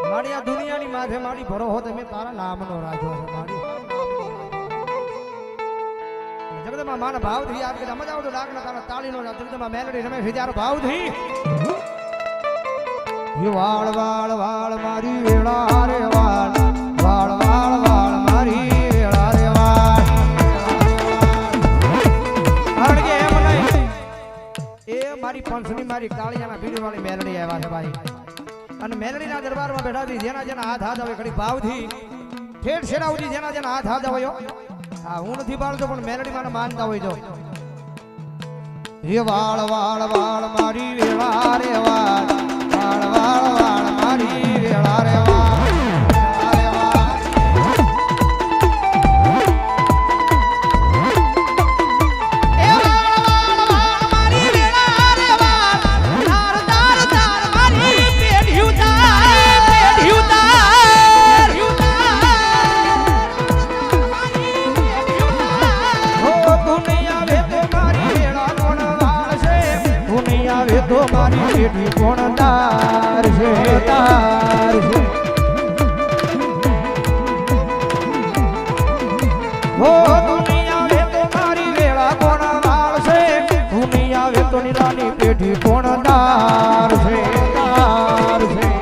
મારી આ દુનિયાની માથે મારી ભરો હો તમે તારા નામનો રાજો છે મારી જગદમાં મારા ભાવથી યાદ કે મજા આવતો લાગના તારા તાળીનો જગદમાં મેલડી રમે વિચારો ભાવથી વાળ વાળ વાળ મારી વેળા રે વાળ વાળ વાળ વાળ મારી વેળા રે વાળ કારણ કે એમ નહીં એ મારી પંચની મારી કાળિયાના ભીડવાળી મેલડી આવ્યા છે ભાઈ અને મેલડીના દરબારમાં બેઠા હતી જેના જેના હાથ આવે ઘડી ભાવથી ઠેઠ છેડા સુધી જેના જેના હાથ આવ્યો હા હું નથી પાડતો પણ મેલડી મને માનતા હોય જો હે વાળ વાળ વાળ મારી વેળા રે વાળ વાળ વાળ વાળ મારી વેળા રે વાળ તો મારી બેટી કોણ તાર છે તાર છે હો દુનિયા વે તો મારી વેળા કોણ વાળ છે દુનિયા વે તો નિરાની બેટી કોણ તાર છે તાર છે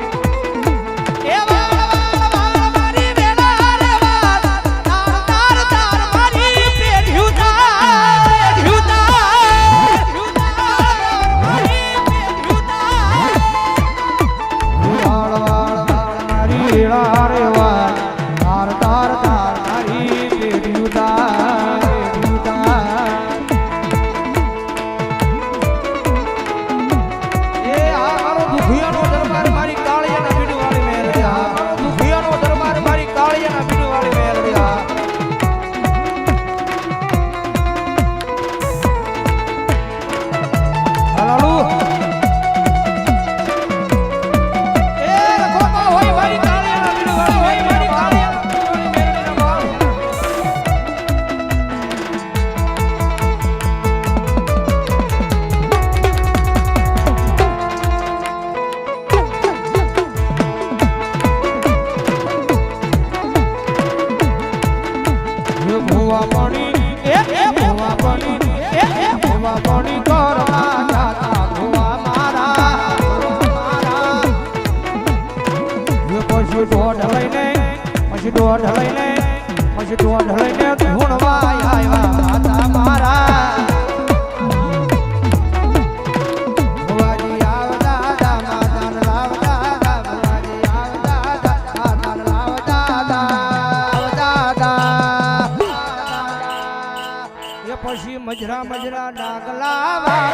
મજરા મજરા ડાગલા